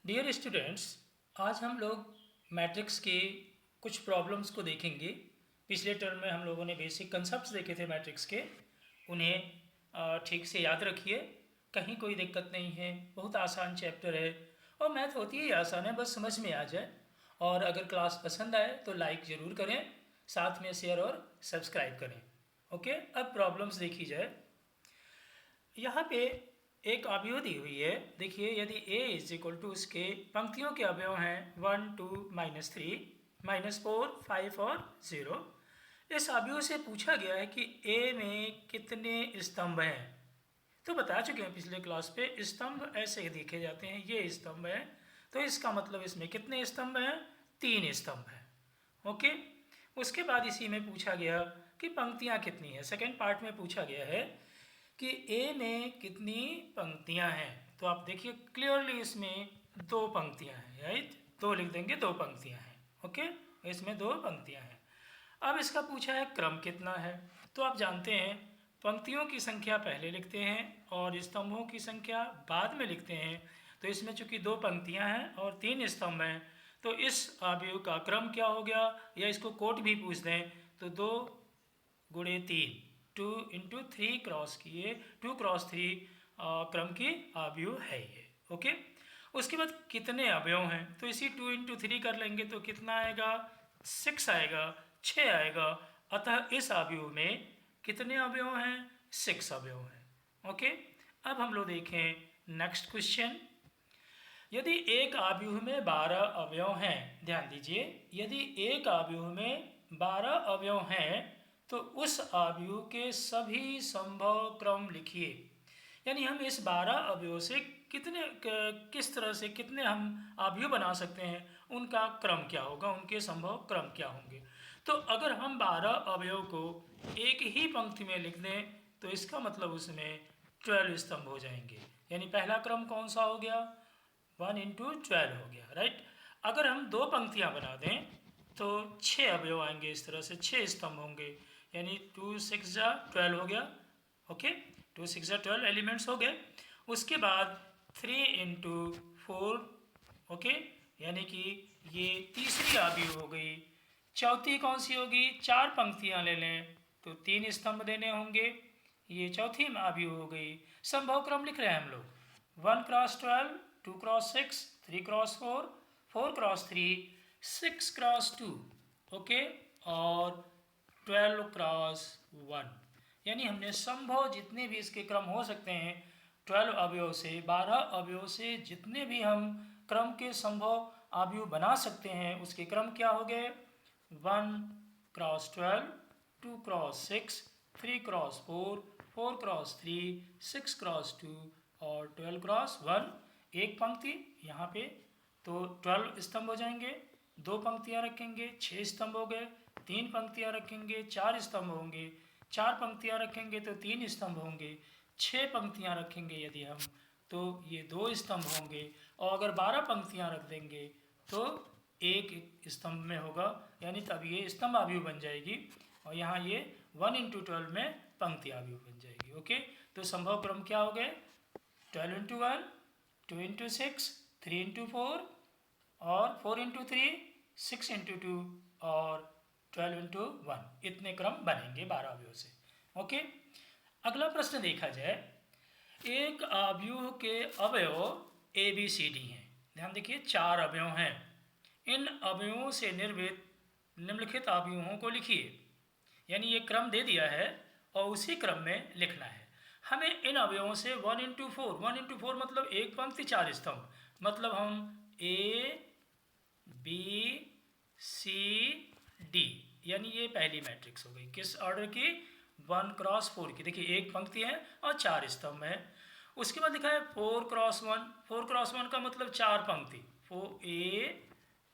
Dear students, आज हम लोग मैट्रिक्स के कुछ प्रॉब्लम्स को देखेंगे। पिछले टर्म में हम लोगों ने बेसिक कंसेप्ट्स देखे थे मैट्रिक्स के, उन्हें ठीक से याद रखिए, कहीं कोई दिक्कत नहीं है। बहुत आसान चैप्टर है और मैथ होती ही आसान है, बस समझ में आ जाए। और अगर क्लास पसंद आए तो लाइक ज़रूर करें, साथ में शेयर और सब्सक्राइब करें। ओके, अब प्रॉब्लम्स देखी जाए। यहाँ पे एक अवयव दी हुई है। देखिए, यदि a इज इक्वल टू उसके पंक्तियों के अवयव हैं 1, 2, -3, -4, 5 और 0। इस अवयव से पूछा गया है कि a में कितने स्तंभ हैं। तो बता चुके हैं पिछले क्लास पे, स्तंभ ऐसे देखे जाते हैं, ये स्तंभ है, तो इसका मतलब इसमें कितने स्तंभ हैं? 3 स्तंभ हैं। ओके, उसके बाद इसी में पूछा गया कि पंक्तियाँ कितनी हैं। सेकेंड पार्ट में पूछा गया है कि ए में कितनी पंक्तियां हैं। तो आप देखिए क्लियरली इसमें 2 पंक्तियां हैं, राइट? 2 लिख देंगे, 2 पंक्तियां हैं। ओके, इसमें 2 पंक्तियां हैं। अब इसका पूछा है क्रम कितना है। तो आप जानते हैं पंक्तियों की संख्या पहले लिखते हैं और स्तंभों की संख्या बाद में लिखते हैं। तो इसमें चूंकि 2 पंक्तियां हैं और 3 स्तंभ हैं, तो इस अवयव का क्रम क्या हो गया, या इसको कोट भी पूछ दें तो 2 गुणे 3, 2 इंटू 3 क्रॉस किए, 2 क्रॉस 3 क्रम की अवयव है ये। ओके, उसके बाद कितने अवयव हैं, तो इसी 2 इंटू 3 कर लेंगे तो कितना आएगा? 6 आएगा, 6 आएगा। अतः इस अवयव में कितने अवयव हैं? 6 अवयव हैं। ओके, अब हम लोग देखें नेक्स्ट क्वेश्चन। यदि एक अवयव में 12 अवयव हैं, ध्यान दीजिए, यदि एक अवयव में 12 अवयव हैं तो उस अवयव के सभी संभव क्रम लिखिए। यानी हम इस 12 अवयव से किस तरह से कितने हम अवयव बना सकते हैं, उनका क्रम क्या होगा, उनके संभव क्रम क्या होंगे। तो अगर हम 12 अवयव को एक ही पंक्ति में लिख दें तो इसका मतलब उसमें 12 स्तंभ हो जाएंगे। यानी पहला क्रम कौन सा हो गया? 1 इंटू 12 हो गया, राइट। अगर हम 2 पंक्तियां बना दें तो 6 अवयव आएंगे, इस तरह से 6 स्तंभ होंगे। यानी 2 6 जा 12 हो गया। ओके, 2 6 जा 12 एलिमेंट्स हो गए। उसके बाद 3 इंटू 4, ओके, यानी कि ये तीसरी अवयव हो गई। चौथी कौन सी होगी? 4 पंक्तियां ले लें तो 3 स्तंभ देने होंगे, ये चौथी अवयव हो गई। संभव क्रम लिख रहे हैं हम लोग, 1 cross 12, 2 cross 6, 3 cross 4, 4 cross 3, 6 cross 2, okay, और 12 क्रॉस 1। यानी हमने संभव जितने भी इसके क्रम हो सकते हैं 12 अवयव से, 12 अवयव से जितने भी हम क्रम के संभव अवयव बना सकते हैं उसके क्रम क्या हो गए? 1 cross 12, 2 cross 6, 3 cross 4, 4 cross 3, 6 cross 2 और 12 क्रॉस 1। एक पंक्ति यहाँ पे तो 12 स्तंभ हो जाएंगे, 2 पंक्तियाँ रखेंगे 6 स्तंभ हो गए, 3 पंक्तियाँ रखेंगे 4 स्तंभ होंगे, 4 पंक्तियाँ रखेंगे तो 3 स्तंभ होंगे, 6 पंक्तियाँ रखेंगे यदि हम तो ये 2 स्तंभ होंगे, और अगर 12 पंक्तियाँ रख देंगे तो एक स्तंभ में होगा, यानी तब ये स्तंभ अवयव बन जाएगी। और यहाँ ये 1 इंटू 12 में पंक्ति अवयव बन जाएगी। ओके, तो संभव क्रम क्या हो गए? 12 इंटू 1, 2 इंटू 6, 3 इंटू 4 और 4 इंटू 3, 6 इंटू 2 और 12 इंटू 1। इतने क्रम बनेंगे 12 अवयव से। ओके, अगला प्रश्न देखा जाए। एक अवयव के अवयव ए बी सी डी हैं। ध्यान देखिए, 4 अवयव हैं। इन अवयवों से निर्मित निम्नलिखित अवयवों को लिखिए। यानी ये क्रम दे दिया है और उसी क्रम में लिखना है। हमें इन अवयवों से 1 इंटू 4, 1 इंटू 4 मतलब एक पंक्ति 4 स्तंभ, मतलब हम ए बी सी डी, यानी ये पहली मैट्रिक्स हो गई। किस ऑर्डर की? 1 क्रॉस 4 की। देखिए एक पंक्ति है और 4 स्तंभ है। उसके बाद लिखा है 4 क्रॉस 1, 4 क्रॉस 1 का मतलब 4 पंक्ति, 4 ए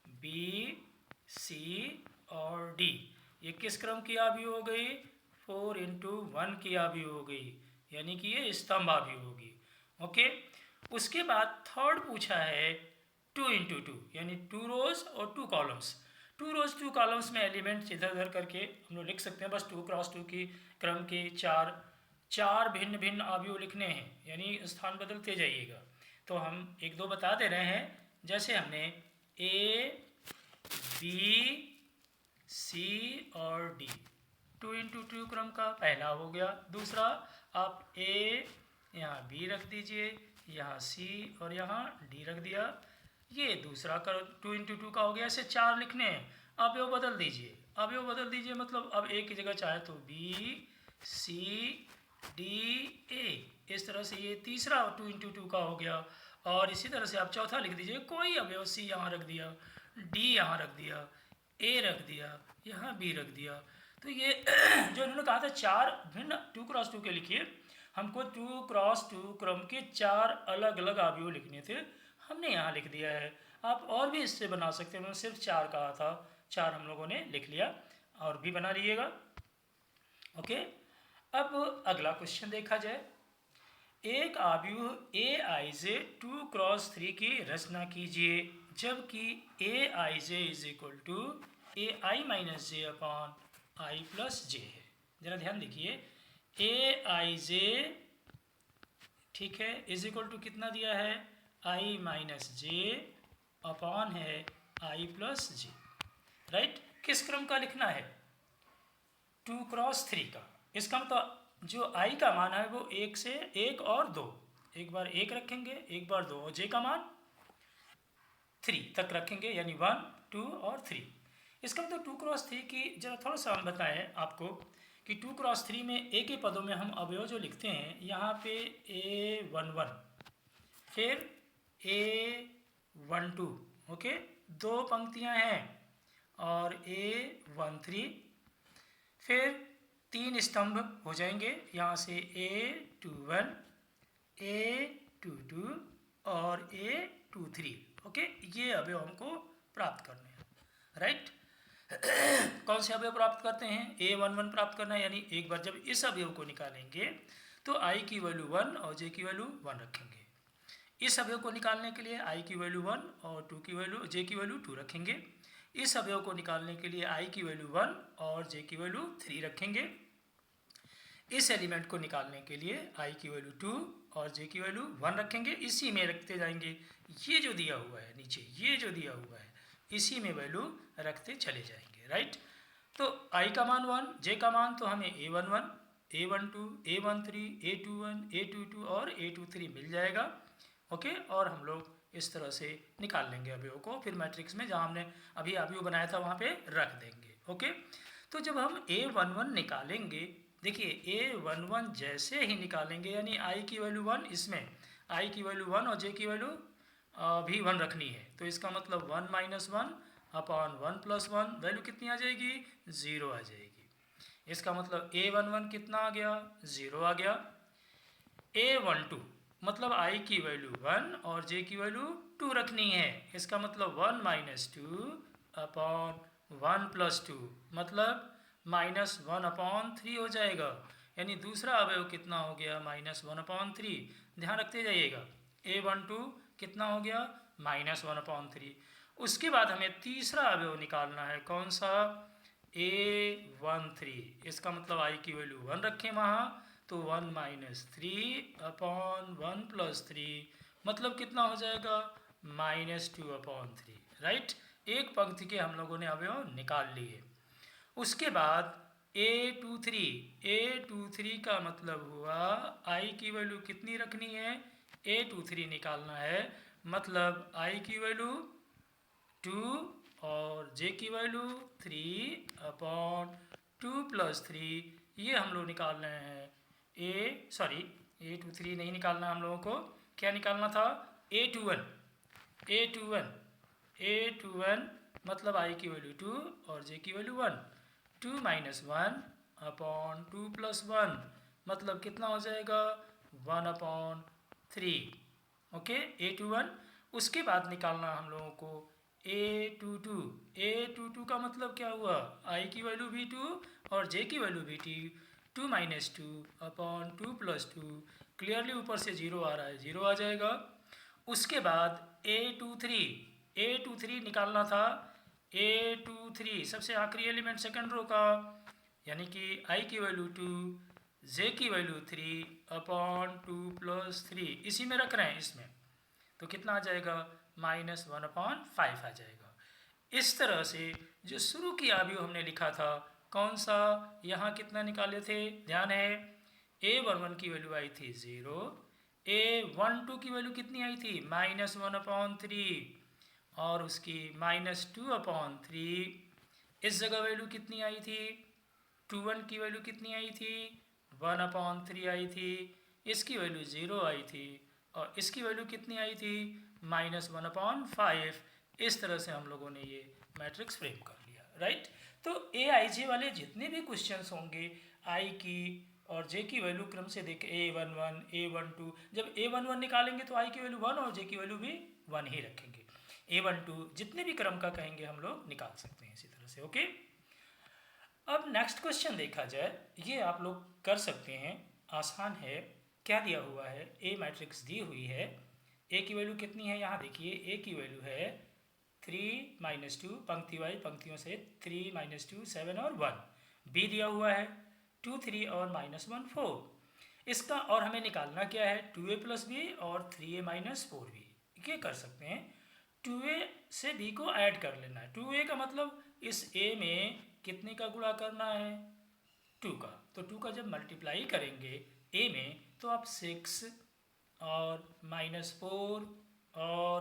बी सी और डी। ये किस क्रम की अवयव हो गई? 4 इंटू 1 की अवयव हो गई, यानी कि ये स्तंभ अवयव होगी। ओके, उसके बाद थर्ड पूछा है 2 इंटू 2, यानी 2 रोज और 2 कॉलम्स। 2 रोज 2 कॉलम्स में एलिमेंट्स इधर उधर करके हम लोग लिख सकते हैं। बस 2 क्रॉस 2 की क्रम के चार भिन्न भिन्न अवयव लिखने हैं, यानी स्थान बदलते जाइएगा। तो हम एक दो बता दे रहे हैं जैसे हमने ए बी सी और डी 2 इंटू 2 क्रम का पहला हो गया। दूसरा आप ए यहाँ बी रख दीजिए, यहाँ सी और यहाँ डी रख दिया, ये दूसरा कर 2 इंटू 2 का हो गया। ऐसे 4 लिखने हैं। अब ये बदल दीजिए, अब ये बदल दीजिए, मतलब अब ए की जगह चाहे तो बी सी डी ए, इस तरह से ये तीसरा 2 इंटू 2 का हो गया। और इसी तरह से आप चौथा लिख दीजिए, कोई अवयव सी यहाँ रख दिया, डी यहाँ रख दिया, ए रख दिया, यहाँ बी रख दिया। तो ये जो इन्होंने कहा था 4 भिन्न 2x2 के लिखिए, हमको 2x2 क्रम के 4 अलग अलग अवयव लिखने थे, हमने यहाँ लिख दिया है। आप और भी इससे बना सकते हैं, मैंने सिर्फ 4 कहा था, 4 हम लोगों ने लिख लिया, और भी बना लीजिएगा। ओके, अब अगला क्वेश्चन देखा जाए। एक अवयव ए आई जे 2x3 की रचना कीजिए, जबकि A I J is equal to A I minus J upon I plus J है। जरा ध्यान देखिए, ए आई जे, ठीक है, इज इक्वल टू कितना दिया है, आई माइनस जे अपॉन है आई प्लस जे, राइट। किस क्रम का लिखना है, 2x3 का। इसका मतलब जो आई का मान है वो 1 से 1 और 2, एक बार 1 रखेंगे, एक बार 2, और जे का मान 3 तक रखेंगे, यानी 1 2 और 3। इसका मतलब 2x3 की जरा थोड़ा सा हम बताएं आपको कि 2x3 में ए के पदों में हम अवयव जो लिखते हैं, यहाँ पे A11, फिर A12, ओके, 2 पंक्तियाँ हैं, और A13, फिर 3 स्तंभ हो जाएंगे, यहाँ से A21, A22 और A23, ओके। ये अवयव हमको प्राप्त करने हैं, राइट। कौन से अवयव प्राप्त करते हैं, A11 प्राप्त करना है, यानी एक बार जब इस अवयव को निकालेंगे तो i की वैल्यू 1 और j की वैल्यू 1 रखेंगे। इस अवयव को निकालने के लिए i की वैल्यू 1 और j की वैल्यू 2 रखेंगे। इस अवयव को निकालने के लिए i की वैल्यू 1 और j की वैल्यू 3 रखेंगे। इस एलिमेंट को निकालने के लिए i की वैल्यू 2 और j की वैल्यू 1 रखेंगे। इसी में रखते जाएंगे, ये जो दिया हुआ है नीचे, ये जो दिया हुआ है, इसी में वैल्यू रखते चले जाएंगे, राइट। तो i का मान 1, j का मान तो हमें A11, A12, A13, A21, A22 और A23 मिल जाएगा, ओके। और हम लोग इस तरह से निकाल लेंगे अवयव को, फिर मैट्रिक्स में जहाँ हमने अभी अवयव बनाया था वहाँ पे रख देंगे, ओके। तो जब हम A11 निकालेंगे, देखिए A11 जैसे ही निकालेंगे, यानी i की वैल्यू 1, इसमें i की वैल्यू 1 और j की वैल्यू भी 1 रखनी है, तो इसका मतलब 1 माइनस 1 अपॉन 1 प्लस 1, वैल्यू कितनी आ जाएगी, 0 आ जाएगी। इसका मतलब A11 कितना आ गया, 0 आ गया। A12 मतलब i की वैल्यू 1 और j की वैल्यू 2 रखनी है, इसका मतलब 1 माइनस 2 अपॉन 1 प्लस 2, मतलब माइनस 1 अपॉन 3 हो जाएगा। यानी दूसरा अवयव कितना हो गया, माइनस 1 अपॉन 3। ध्यान रखते जाइएगा, A12 कितना हो गया, माइनस 1 अपॉन 3। उसके बाद हमें तीसरा अवयव निकालना है, कौन सा, A13। इसका मतलब i की वैल्यू 1 रखें वहाँ, तो 1 माइनस 3 अपॉन 1 प्लस 3, मतलब कितना हो जाएगा, माइनस 2 अपॉन 3, राइट। एक पंक्ति के हम लोगों ने अवयव निकाल लिए। उसके बाद A23 का मतलब हुआ i की वैल्यू कितनी रखनी है, A23 निकालना है, मतलब i की वैल्यू 2 और j की वैल्यू 3 अपॉन 2 प्लस 3, ये हम लोग निकाल रहे हैं। A23 नहीं निकालना, हम लोगों को क्या निकालना था, A21 मतलब i की वैल्यू 2 और j की वैल्यू 1, 2 माइनस 1 अपॉन 2 प्लस 1, मतलब कितना हो जाएगा, 1 अपॉन 3, ओके, A21। उसके बाद निकालना हम लोगों को A22 का मतलब क्या हुआ, i की वैल्यू भी 2 और j की वैल्यू भी 2 माइनस 2 अपॉन 2 प्लस 2, क्लियरली ऊपर से 0 आ रहा है, 0 आ जाएगा। उसके बाद A23 निकालना था, A23 सबसे आखिरी एलिमेंट सेकंड रो का, यानी कि i की वैल्यू 2, j की वैल्यू 3 अपॉन 2 प्लस 3, इसी में रख रहे हैं इसमें, तो कितना आ जाएगा, -1/5 आ जाएगा। इस तरह से जो शुरू की अवयव हमने लिखा था, कौन सा, यहाँ कितना निकाले थे, ध्यान है, a11 की वैल्यू आई थी 0, a12 की वैल्यू कितनी आई थी, -1/3, और उसकी -2/3। इस जगह वैल्यू कितनी आई थी, 21 की वैल्यू कितनी आई थी, 1/3 आई थी, इसकी वैल्यू 0 आई थी, और इसकी वैल्यू कितनी आई थी, -1/5। इस तरह से हम लोगों ने ये मैट्रिक्स फ्रेम कर लिया, राइट। तो ए आई जे वाले जितने भी क्वेश्चंस होंगे, आई की और जे की वैल्यू क्रम से देखें, a11, a12, जब a11 निकालेंगे तो आई की वैल्यू 1 और जे की वैल्यू भी 1 ही रखेंगे। a12 जितने भी क्रम का कहेंगे हम लोग निकाल सकते हैं इसी तरह से, ओके। अब नेक्स्ट क्वेश्चन देखा जाए, ये आप लोग कर सकते हैं, आसान है। क्या दिया हुआ है, ए मैट्रिक्स दी हुई है, ए की वैल्यू कितनी है, यहाँ देखिए ए की वैल्यू है 3 - 2, पंक्ति वाई पंक्तियों से 3 - 2 7 और 1। बी दिया हुआ है 2 3 और -1 4। इसका और हमें निकालना क्या है, 2a + b और 3a - 4b। ये कर सकते हैं, 2a से b को ऐड कर लेना है। 2a का मतलब इस a में कितने का गुणा करना है, 2 का। तो 2 का जब मल्टीप्लाई करेंगे a में तो आप 6 और -4 और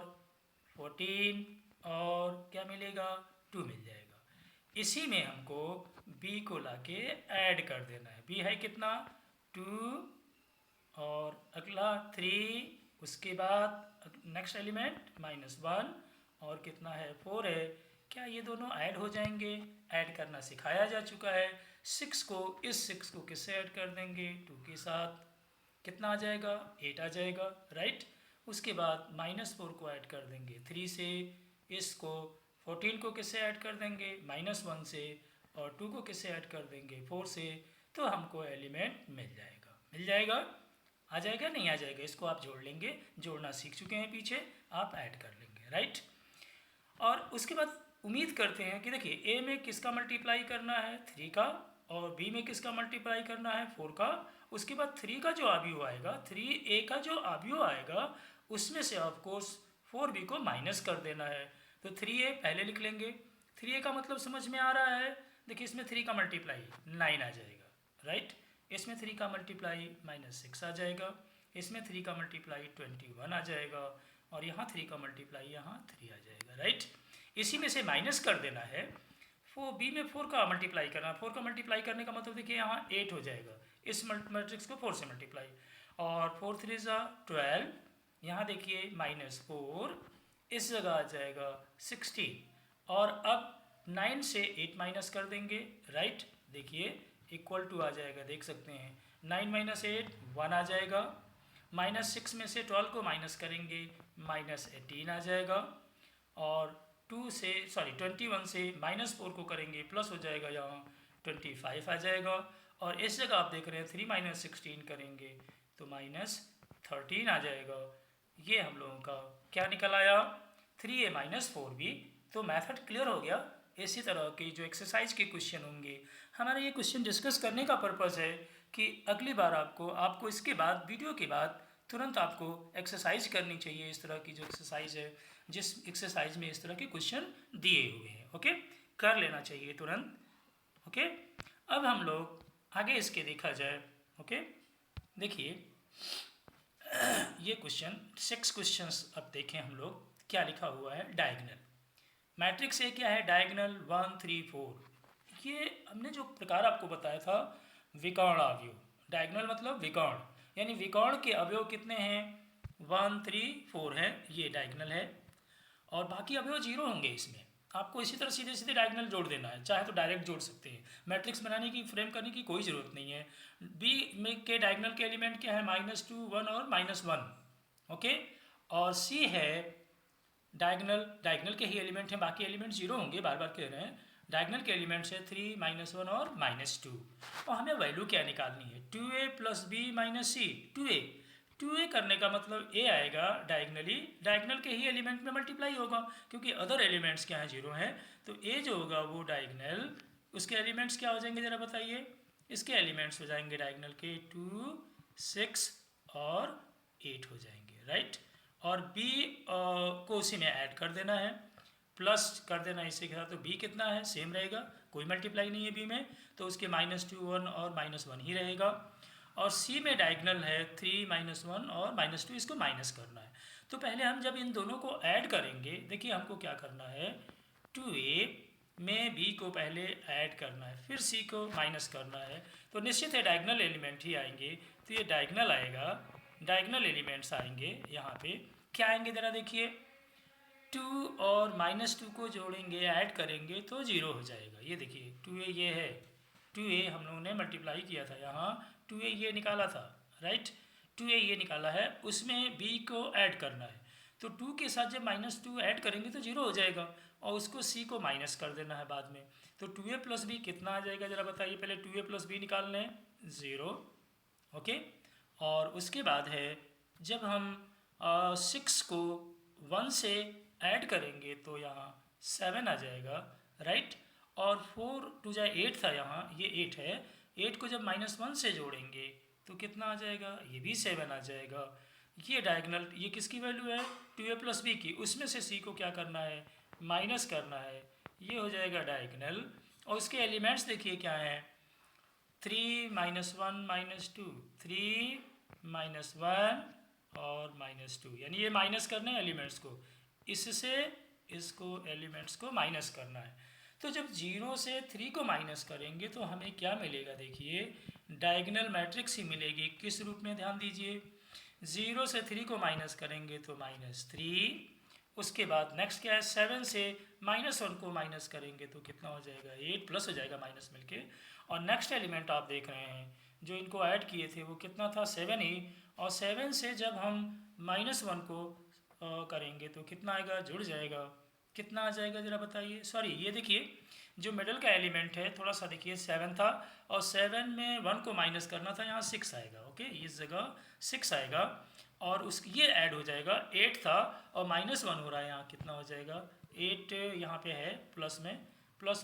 14 और क्या मिलेगा, 2 मिल जाएगा। इसी में हमको b को लाके ऐड कर देना है। b है कितना, 2 और अगला 3, उसके बाद नेक्स्ट एलिमेंट -1 और कितना है 4 है। क्या ये दोनों ऐड हो जाएंगे, ऐड करना सिखाया जा चुका है। 6 को, इस 6 को किससे ऐड कर देंगे, 2 के साथ, कितना आ जाएगा, 8 आ जाएगा, राइट। उसके बाद -4 को ऐड कर देंगे 3 से, इसको 14 को किससे ऐड कर देंगे, -1 से, और 2 को किससे ऐड कर देंगे, 4 से। तो हमको एलिमेंट मिल जाएगा, मिल जाएगा, आ जाएगा, नहीं आ जाएगा, इसको आप जोड़ लेंगे, जोड़ना सीख चुके हैं पीछे, आप ऐड कर लेंगे, राइट। और उसके बाद उम्मीद करते हैं कि देखिए ए में किसका मल्टीप्लाई करना है, 3 का, और बी में किसका मल्टीप्लाई करना है, 4 का। उसके बाद 3 का जो अवयव आएगा, 3a का जो अवयव आएगा, उसमें से ऑफकोर्स 4b को माइनस कर देना है। तो 3a पहले लिख लेंगे। 3a का मतलब समझ में आ रहा है, देखिए इसमें 3 का मल्टीप्लाई 9 आ जाएगा, राइट। इसमें 3 का मल्टीप्लाई -6 आ जाएगा, इसमें 3 का मल्टीप्लाई 21 आ जाएगा, और यहाँ 3 का मल्टीप्लाई यहाँ 3 आ जाएगा, राइट। इसी में से माइनस कर देना है, बी में 4 का मल्टीप्लाई करना। 4 का मल्टीप्लाई करने का मतलब देखिए यहाँ 8 हो जाएगा, इस मैट्रिक्स को 4 से मल्टीप्लाई, और 4 3 12, यहाँ देखिए -4, इस जगह आ जाएगा 16, और अब 9 से 8 माइनस कर देंगे, राइट। देखिए इक्वल टू आ जाएगा, देख सकते हैं, 9 - 8 1 आ जाएगा, -6 में से 12 को माइनस करेंगे, -18 आ जाएगा, और 21 से -4 को करेंगे, प्लस हो जाएगा, यहाँ 25 आ जाएगा, और इस जगह आप देख रहे हैं 3 - 16 करेंगे तो -13 आ जाएगा। ये हम लोगों का क्या निकल आया, 3a - 4b। तो मेथड क्लियर हो गया। इसी तरह के जो एक्सरसाइज के क्वेश्चन होंगे, हमारा ये क्वेश्चन डिस्कस करने का पर्पज़ है कि अगली बार आपको इसके बाद, वीडियो के बाद तुरंत आपको एक्सरसाइज करनी चाहिए। इस तरह की जो एक्सरसाइज है, जिस एक्सरसाइज में इस तरह के क्वेश्चन दिए हुए हैं, ओके, कर लेना चाहिए तुरंत, ओके। अब हम लोग आगे इसके देखा जाए, ओके। देखिए ये क्वेश्चन 6 क्वेश्चंस अब देखें हम लोग, क्या लिखा हुआ है, डायगोनल मैट्रिक्स ए क्या है, डायगोनल 1 3 4। ये हमने जो प्रकार आपको बताया था, विकर्ण अवयव, डायगोनल मतलब विकर्ण, यानी विकर्ण के अवयव कितने हैं, 1 3 4 हैं, ये डायगोनल है, और बाकी अवयव 0 होंगे इसमें। आपको इसी तरह सीधे सीधे डायगोनल जोड़ देना है, चाहे तो डायरेक्ट जोड़ सकते हैं, मैट्रिक्स बनाने की, फ्रेम करने की कोई ज़रूरत नहीं है। बी में के डायगोनल के एलिमेंट क्या है, -2 1 और -1, ओके। और सी है डायगोनल के ही एलिमेंट हैं, बाकी एलिमेंट 0 होंगे, बार बार कह रहे हैं। डायगोनल के एलिमेंट्स है 3 -1 और -2, और हमें वैल्यू क्या निकालनी है, 2a + b - c। 2a करने का मतलब a आएगा डायगनली, डायगोनल के ही एलिमेंट में मल्टीप्लाई होगा, क्योंकि अदर एलिमेंट्स क्या हैं, 0 हैं। तो a जो होगा वो डायगोनल, उसके एलिमेंट्स क्या हो जाएंगे ज़रा बताइए, इसके एलिमेंट्स हो जाएंगे डायगोनल के 2 6 और 8 हो जाएंगे, राइट। और b को उसी में ऐड कर देना है, प्लस कर देना इसी के साथ, तो b कितना है सेम रहेगा, कोई मल्टीप्लाई नहीं है b में, तो उसके -2 1 और -1 ही रहेगा। और c में डायगनल है 3 -1 और -2, इसको माइनस करना है। तो पहले हम जब इन दोनों को ऐड करेंगे, देखिए हमको क्या करना है, 2a में b को पहले ऐड करना है, फिर c को माइनस करना है, तो निश्चित है डायगनल एलिमेंट ही आएंगे। तो ये डायगनल आएगा, डायगनल एलिमेंट्स आएंगे यहाँ पे, क्या आएंगे ज़रा देखिए, 2 और -2 को जोड़ेंगे ऐड करेंगे तो 0 हो जाएगा। ये देखिए 2a ये है, 2a हम लोगों ने मल्टीप्लाई किया था यहाँ, 2a ये निकाला था, राइट, 2a ये निकाला है, उसमें b को ऐड करना है, तो 2 के साथ जब -2 ऐड करेंगे तो 0 हो जाएगा, और उसको c को माइनस कर देना है बाद में। तो 2a + b कितना आ जाएगा ज़रा बताइए, पहले 2a + b निकाल लें, 0, ओके। और उसके बाद है जब हम 6 को 1 से ऐड करेंगे तो यहाँ 7 आ जाएगा, राइट, और 4 2 जाए 8 था यहाँ, ये 8 है, 8 को जब -1 से जोड़ेंगे तो कितना आ जाएगा, ये भी 7 आ जाएगा। ये डायगनल, ये किसकी वैल्यू है, 2a + b की, उसमें से c को क्या करना है, माइनस करना है, ये हो जाएगा डायगनल। और उसके एलिमेंट्स देखिए क्या हैं, 3 -1 -2, 3 -1 और -2, यानी ये माइनस करने हैं एलिमेंट्स को, इससे इसको एलिमेंट्स को माइनस करना है। तो जब 0 से 3 को माइनस करेंगे तो हमें क्या मिलेगा, देखिए डायगोनल मैट्रिक्स ही मिलेगी। किस रूप में, ध्यान दीजिए, 0 से 3 को माइनस करेंगे तो -3, उसके बाद नेक्स्ट क्या है, 7 से -1 को माइनस करेंगे तो कितना हो जाएगा, 8 प्लस हो जाएगा माइनस मिलके। और नेक्स्ट एलिमेंट आप देख रहे हैं जो इनको ऐड किए थे वो कितना था, 7 ही, और 7 से जब हम -1 को करेंगे तो कितना आएगा, जुड़ जाएगा, कितना आ जाएगा ज़रा बताइए। सॉरी, ये देखिए जो मिडल का एलिमेंट है, थोड़ा सा देखिए 7 था, और 7 में 1 को माइनस करना था, यहाँ 6 आएगा, ओके, इस जगह 6 आएगा, और उस ये ऐड हो जाएगा, 8 था और -1 हो रहा है, यहाँ कितना हो जाएगा, 8 यहाँ पे है प्लस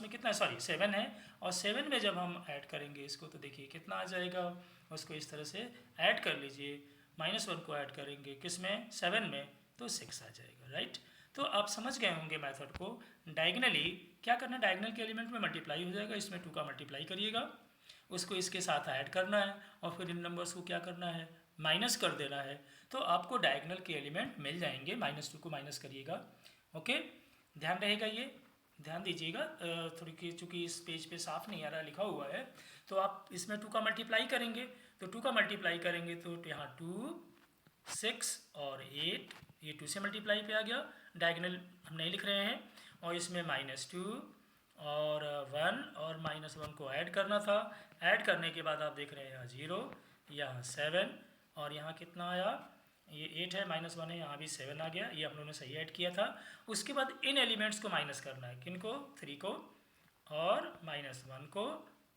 में कितना है, सॉरी 7 है, और 7 में जब हम ऐड करेंगे इसको तो देखिए कितना आ जाएगा, उसको इस तरह से ऐड कर लीजिए, -1 को ऐड करेंगे किस में, 7 में, तो 6 आ जाएगा, राइट। तो आप समझ गए होंगे मेथड को। डायगनली क्या करना है, डायगनल के एलिमेंट में मल्टीप्लाई हो जाएगा, इसमें 2 का मल्टीप्लाई करिएगा, उसको इसके साथ ऐड करना है, और फिर इन नंबर्स को क्या करना है, माइनस कर देना है, तो आपको डायगनल के एलिमेंट मिल जाएंगे। -2 को माइनस करिएगा, ओके, ध्यान रहेगा, ये ध्यान दीजिएगा। थोड़ी कि चूँकि इस पेज पे साफ नहीं आ रहा लिखा हुआ है, तो आप इसमें 2 का मल्टीप्लाई करेंगे, तो 2 का मल्टीप्लाई करेंगे तो यहाँ 2 6 और 8, ये 2 से मल्टीप्लाई पे आ गया, डायगनल हम नहीं लिख रहे हैं, और इसमें -2 और 1 और -1 को ऐड करना था, ऐड करने के बाद आप देख रहे हैं यहाँ 0, यहाँ 7, और यहाँ कितना आया, ये 8 है, -1 है, यहाँ भी 7 आ गया, ये हम लोगों ने सही ऐड किया था। उसके बाद इन एलिमेंट्स को माइनस करना है, किनको, 3 को और -1 को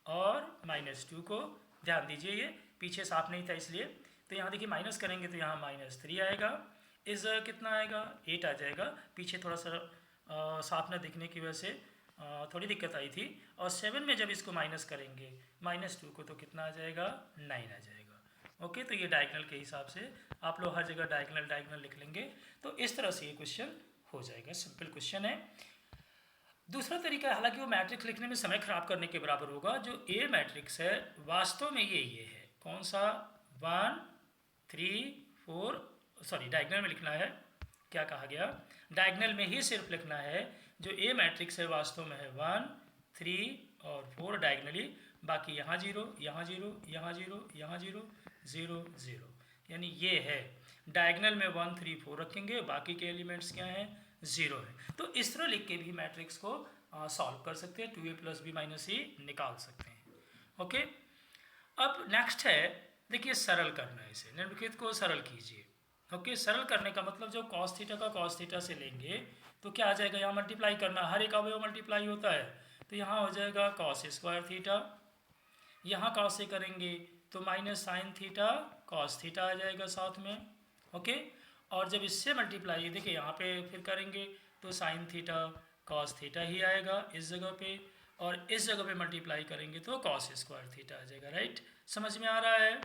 और -2 को, ध्यान दीजिए ये पीछे साफ नहीं था इसलिए, तो यहाँ देखिए माइनस करेंगे तो यहाँ -3 आएगा, इस कितना आएगा, 8 आ जाएगा, पीछे थोड़ा सा साफ न दिखने की वजह से थोड़ी दिक्कत आई थी। और 7 में जब इसको माइनस करेंगे -2 को तो कितना आ जाएगा, 9 आ जाएगा, ओके। तो ये डायगनल के हिसाब से आप लोग हर जगह डायगनल लिख लेंगे, तो इस तरह से ये क्वेश्चन हो जाएगा, सिंपल क्वेश्चन है। दूसरा तरीका, हालांकि वो मैट्रिक्स लिखने में समय खराब करने के बराबर होगा, जो ए मैट्रिक्स है वास्तव में ये है, कौन सा, 1 3 4, सॉरी डायगनल में लिखना है, क्या कहा गया, डायगनल में ही सिर्फ लिखना है, जो ए मैट्रिक्स है वास्तव में है 1 3 और 4 डायगनली, बाकी यहाँ 0 यहाँ 0 यहाँ 0 यहाँ 0 0 0, यानी ये है डायगनल में 1 3 4 रखेंगे, बाकी के एलिमेंट्स क्या हैं, 0 है। तो इस तरह लिख के भी मैट्रिक्स को सॉल्व कर सकते हैं, 2a + b - c निकाल सकते हैं, ओके। अब नेक्स्ट है, देखिए सरल करना है इसे, निम्नलिखित को सरल कीजिए, ओके। सरल करने का मतलब जो cos थीटा का cos थीटा से लेंगे तो क्या आ जाएगा, यहाँ मल्टीप्लाई करना, हर एक अवयव मल्टीप्लाई होता है, तो यहाँ हो जाएगा cos² थीटा, यहाँ cos से करेंगे तो -sin थीटा cos थीटा आ जाएगा साथ में, ओके। और जब इससे मल्टीप्लाई, देखिए यहाँ पे फिर करेंगे तो sin थीटा cos थीटा ही आएगा इस जगह पे, और इस जगह पे मल्टीप्लाई करेंगे तो cos² थीटा आ जाएगा, राइट, समझ में आ रहा है।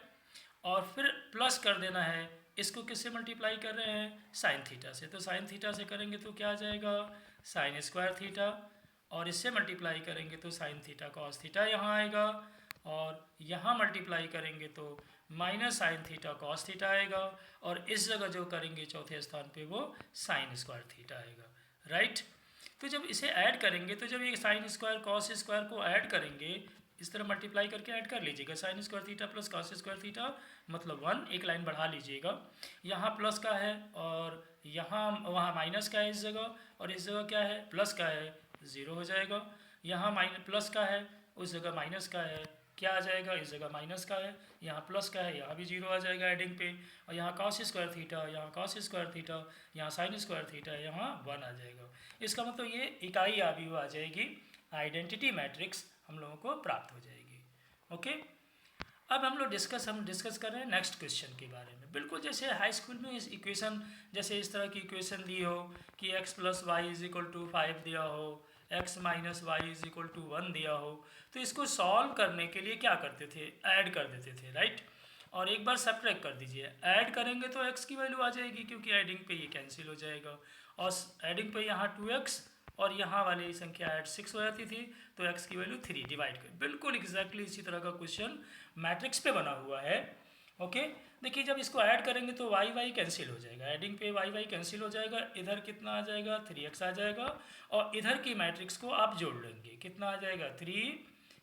और फिर प्लस कर देना है इसको किससे मल्टीप्लाई कर रहे हैं, साइन थीटा से, तो साइन थीटा से करेंगे तो क्या आ जाएगा, साइन स्क्वायर थीटा, और इससे मल्टीप्लाई करेंगे तो साइन थीटा कॉस थीटा यहाँ आएगा, और यहाँ मल्टीप्लाई करेंगे तो minus sine theta cos theta आएगा, और इस जगह जो करेंगे चौथे स्थान पे वो साइन स्क्वायर थीटा आएगा, राइट। तो जब इसे ऐड करेंगे तो जब ये साइन स्क्वायर कॉस स्क्वायर को ऐड करेंगे, इस तरह मल्टीप्लाई करके ऐड कर लीजिएगा, sine square theta plus cos square theta मतलब 1, एक लाइन बढ़ा लीजिएगा, यहाँ प्लस का है और यहाँ वहाँ माइनस का है इस जगह, और इस जगह क्या है प्लस का है, 0 हो जाएगा। यहाँ माइनस प्लस का है, उस जगह माइनस का है, क्या आ जाएगा, इस जगह माइनस का है, यहाँ प्लस का है, यहाँ भी 0 आ जाएगा एडिंग पे, और यहाँ कॉस स्क्वायर थीटा, यहाँ कॉस स्क्वायर थीटा, यहाँ साइन स्क्वायर थीटा, यहाँ 1 आ जाएगा। इसका मतलब ये इकाई आव्यूह आ जाएगी, आइडेंटिटी मैट्रिक्स हम लोगों को प्राप्त हो जाएगी। ओके, अब हम डिस्कस कर रहे हैं नेक्स्ट क्वेश्चन के बारे में। बिल्कुल जैसे हाई स्कूल में इस इक्वेशन, जैसे इस तरह की इक्वेशन दी हो कि x + y = 5 दिया हो, x - y = 1 दिया हो, तो इसको सॉल्व करने के लिए क्या करते थे, ऐड कर देते थे, राइट। और एक बार सब्ट्रैक्ट कर दीजिए, ऐड करेंगे तो x की वैल्यू आ जाएगी क्योंकि एडिंग पे ये कैंसिल हो जाएगा, और एडिंग पे यहाँ 2x और यहाँ वाली संख्या ऐड 6 हो जाती थी, तो x की वैल्यू 3 डिवाइड कर, बिल्कुल एग्जैक्टली इसी तरह का क्वेश्चन मैट्रिक्स पे बना हुआ है। ओके, देखिए जब इसको ऐड करेंगे तो y कैंसिल हो जाएगा, एडिंग पे y कैंसिल हो जाएगा, इधर कितना आ जाएगा 3x आ जाएगा, और इधर की मैट्रिक्स को आप जोड़ लेंगे, कितना आ जाएगा 3,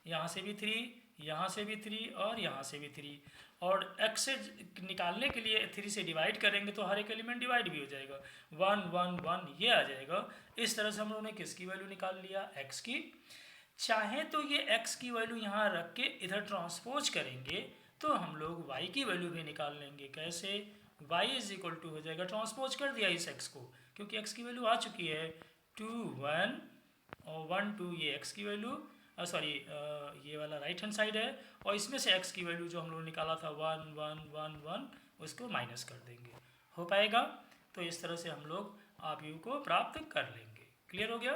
यहाँ से भी 3, यहाँ से भी 3 और यहाँ से भी 3, और x से निकालने के लिए 3 से डिवाइड करेंगे तो हर एक एलिमेंट डिवाइड भी हो जाएगा, 1 1 1 ये आ जाएगा। इस तरह से हम लोगों ने किसकी वैल्यू निकाल लिया, x की। चाहे तो ये x की वैल्यू यहाँ रख के इधर ट्रांसपोज करेंगे तो हम लोग y की वैल्यू भी निकाल लेंगे, कैसे, y = हो जाएगा, ट्रांसपोज कर दिया इस x को क्योंकि x की वैल्यू आ चुकी है 2 1 और 1 2, ये x की वैल्यू सॉरी ये वाला राइट हैंड साइड है, और इसमें से x की वैल्यू जो हम लोग निकाला था 1 1 1 1 उसको माइनस कर देंगे, हो पाएगा। तो इस तरह से हम लोग आव्यूह को प्राप्त कर लेंगे। क्लियर हो गया।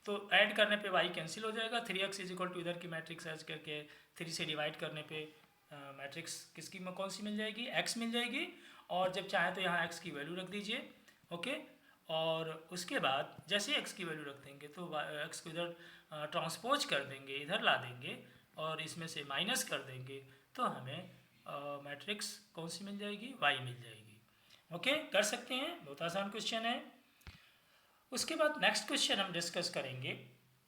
तो ऐड करने पे y कैंसिल हो जाएगा, 3x = इधर की मैट्रिक्स ऐड करके 3 से डिवाइड करने पे मैट्रिक्स किसकी में कौन सी मिल जाएगी, x मिल जाएगी, और जब चाहे तो यहाँ x की वैल्यू रख दीजिए। ओके, और उसके बाद जैसे x की वैल्यू रख देंगे तो x को इधर ट्रांसपोज कर देंगे, इधर ला देंगे और इसमें से माइनस कर देंगे, तो हमें मैट्रिक्स कौन सी मिल जाएगी, y मिल जाएगी। ओके, कर सकते हैं, बहुत आसान क्वेश्चन है। उसके बाद नेक्स्ट क्वेश्चन हम डिस्कस करेंगे,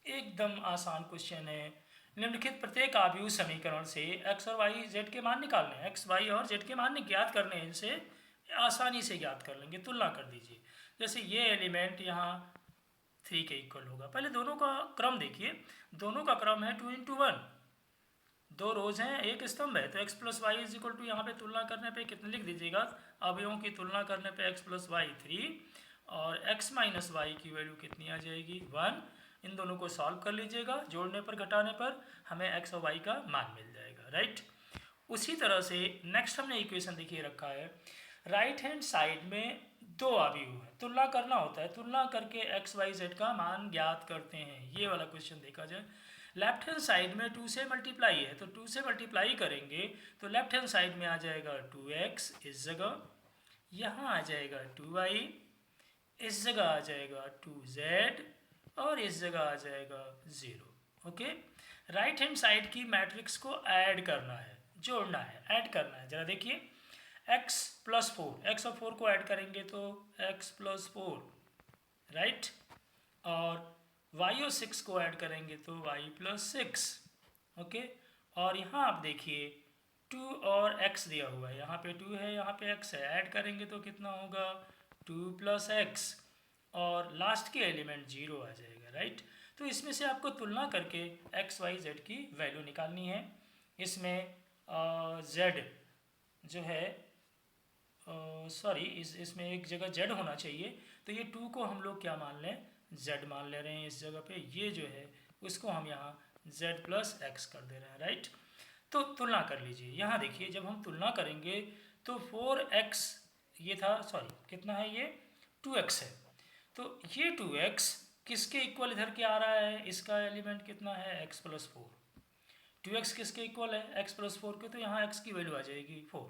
एकदम आसान क्वेश्चन है। निम्नलिखित प्रत्येक आव्यूह समीकरण से x और y z के मान निकालने हैं, x y और z के मान ज्ञात करने हैं, इनसे आसानी से ज्ञात कर लेंगे, तुलना कर दीजिए। जैसे ये एलिमेंट यहाँ 3 के इक्वल होगा, पहले दोनों का क्रम देखिए, दोनों का क्रम है 2 × 1, 2 रोज हैं एक स्तंभ है, तो x + y = यहाँ पे तुलना करने पे कितने लिख दीजिएगा, अवयवों की तुलना करने पे x + y 3 और x - y की वैल्यू कितनी आ जाएगी 1। इन दोनों को सॉल्व कर लीजिएगा, जोड़ने पर घटाने पर हमें x और y का मान मिल जाएगा, राइट। उसी तरह से नेक्स्ट हमने इक्वेशन देखिए रखा है, राइट हैंड साइड में 2 आव्यूह है, तुलना करना होता है, तुलना करके x y z का मान ज्ञात करते हैं, ये वाला क्वेश्चन देखा जाए। लेफ्ट हैंड साइड में 2 से मल्टीप्लाई है, तो 2 से मल्टीप्लाई करेंगे तो लेफ्ट हैंड साइड में आ जाएगा 2x, इस जगह यहाँ आ जाएगा 2y, इस जगह आ जाएगा 2z, और इस जगह आ जाएगा 0। ओके, राइट हैंड साइड की मैट्रिक्स को ऐड करना है, जोड़ना है, ऐड करना है। जरा देखिए, x + 4, x और 4 को ऐड करेंगे तो x + 4, राइट, और y और 6 को ऐड करेंगे तो y + 6। ओके, और यहाँ आप देखिए 2 और x दिया हुआ है, यहाँ पे 2 है, यहाँ पे x है, ऐड करेंगे तो कितना होगा 2 + x, और लास्ट के एलिमेंट 0 आ जाएगा, राइट। तो इसमें से आपको तुलना करके x y z की वैल्यू निकालनी है। इसमें z जो है सॉरी इसमें एक जगह z होना चाहिए, तो ये 2 को हम लोग क्या मान लें, z मान ले रहे हैं इस जगह पे, ये जो है उसको हम यहाँ z + x कर दे रहे हैं, राइट। तो तुलना कर लीजिए, यहाँ देखिए जब हम तुलना करेंगे तो 4x ये था, सॉरी कितना है ये 2x है, तो ये 2x किसके इक्वल इधर क्या आ रहा है, इसका एलिमेंट कितना है x + 4, 2x किसके इक्वल है x + 4 के, तो यहाँ x की वैल्यू आ जाएगी 4,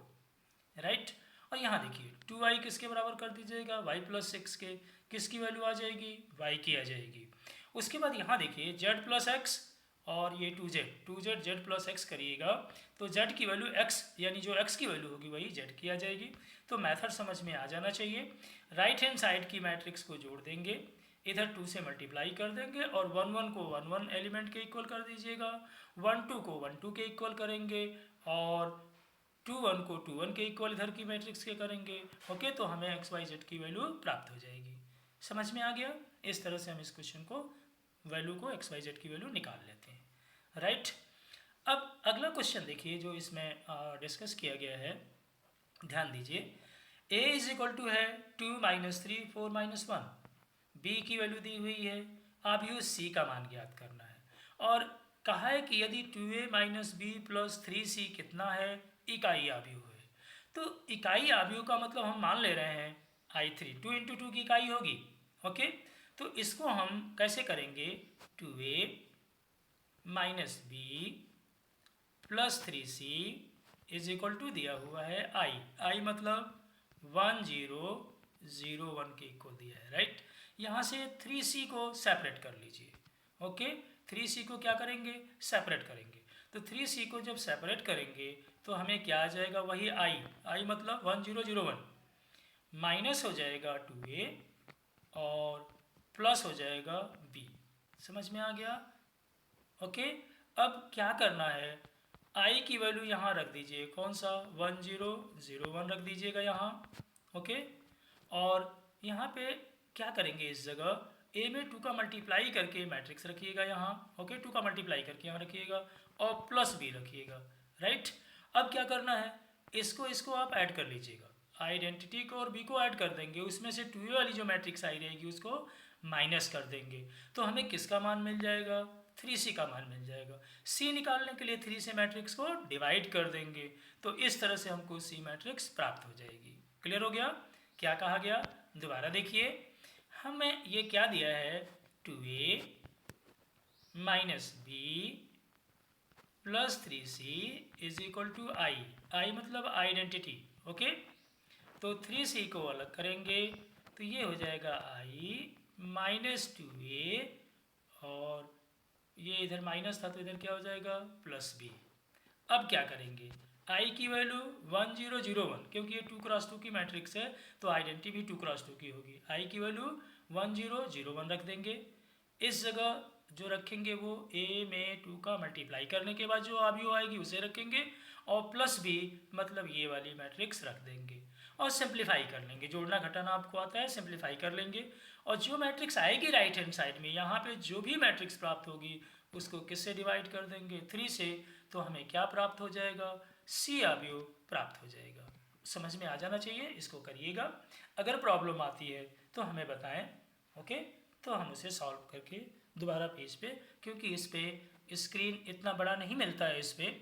राइट। और यहाँ देखिए 2y किसके बराबर कर दीजिएगा, y प्लस 6 के, किसकी वैल्यू आ जाएगी, y की आ जाएगी। उसके बाद यहाँ देखिए z प्लस एक्स और ये 2z z प्लस एक्स करिएगा तो z की वैल्यू x यानी जो x की वैल्यू होगी वही z की आ जाएगी। तो मेथड समझ में आ जाना चाहिए। राइट हैंड साइड की मैट्रिक्स को जोड़ देंगे, इधर 2 से मल्टीप्लाई कर देंगे और 1 1 को 1 1 एलिमेंट के इक्वल कर दीजिएगा, 1 2 को 1 2 के इक्वल करेंगे और 2 1 को 2 1 के इक्वल इधर की मैट्रिक्स के करेंगे। ओके, तो हमें एक्स वाई जेड की वैल्यू प्राप्त हो जाएगी। समझ में आ गया? इस तरह से हम इस क्वेश्चन को वैल्यू को एक्स वाई जेड की वैल्यू निकाल लेते हैं। राइट, अब अगला क्वेश्चन देखिए जो इसमें डिस्कस किया गया है, ध्यान दीजिए। a इज इक्वल टू है 2 माइनस 3 4 माइनस 1, b की वैल्यू दी हुई है, अब यूज c का मान ज्ञात करना है और कहा है कि यदि 2a minus B plus 3c कितना है, इकाई आव्यूह है। तो इकाई आव्यूह का मतलब हम मान ले रहे हैं I3, 2 इंटू 2 की इकाई होगी। ओके, तो इसको हम कैसे करेंगे, 2a minus B plus 3c is equal to दिया हुआ है i मतलब 1 0 0 1 के इक्वल दिया है। राइट, यहाँ से 3c को सेपरेट कर लीजिए। ओके, 3c को क्या करेंगे, सेपरेट करेंगे। तो 3c को जब सेपरेट करेंगे तो हमें क्या आ जाएगा, वही i मतलब 1 0 0 1 माइनस हो जाएगा 2a और प्लस हो जाएगा b। समझ में आ गया? ओके, अब क्या करना है, i की वैल्यू यहाँ रख दीजिए, कौन सा 1 0 0 1 रख दीजिएगा यहाँ। ओके, और यहाँ पे क्या करेंगे, इस जगह a में 2 का मल्टीप्लाई करके मैट्रिक्स रखिएगा यहाँ। ओके, 2 का मल्टीप्लाई करके यहाँ रखिएगा और प्लस b रखिएगा। राइट, अब क्या करना है, इसको आप ऐड कर लीजिएगा, आइडेंटिटी को और b को ऐड कर देंगे, उसमें से 2a वाली जो मैट्रिक्स आई रहेगी उसको माइनस कर देंगे तो हमें किसका मान मिल जाएगा, 3c का मान मिल जाएगा। c निकालने के लिए 3 से मैट्रिक्स को डिवाइड कर देंगे तो इस तरह से हमको c मैट्रिक्स प्राप्त हो जाएगी। क्लियर हो गया? क्या कहा गया, दोबारा देखिए, हमें ये क्या दिया है, 2a minus B plus 3c is equal to i मतलब आइडेंटिटी। ओके, तो 3c को अलग करेंगे तो ये हो जाएगा i माइनस 2a और ये इधर माइनस था तो इधर क्या हो जाएगा, प्लस b। अब क्या करेंगे, i की वैल्यू 1 0 0 1, क्योंकि ये 2 क्रॉस 2 की मैट्रिक्स है तो आइडेंटिटी भी 2 क्रॉस 2 की होगी। i की वैल्यू 1 0 0 1 रख देंगे, इस जगह जो रखेंगे वो a में 2 का मल्टीप्लाई करने के बाद जो आव्यूह आएगी उसे रखेंगे और प्लस b मतलब ये वाली मैट्रिक्स रख देंगे और सिंप्लीफाई कर लेंगे। जोड़ना घटाना आपको आता है, सिंप्लीफाई कर लेंगे और जो मैट्रिक्स आएगी राइट हैंड साइड में, यहाँ पे जो भी मैट्रिक्स प्राप्त होगी उसको किससे डिवाइड कर देंगे, 3 से, तो हमें क्या प्राप्त हो जाएगा, c आव्यूह प्राप्त हो जाएगा। समझ में आ जाना चाहिए, इसको करिएगा। अगर प्रॉब्लम आती है तो हमें बताएं। ओके, तो हम उसे सॉल्व करके दोबारा पेज पे, क्योंकि इस पे स्क्रीन इतना बड़ा नहीं मिलता है इस पे।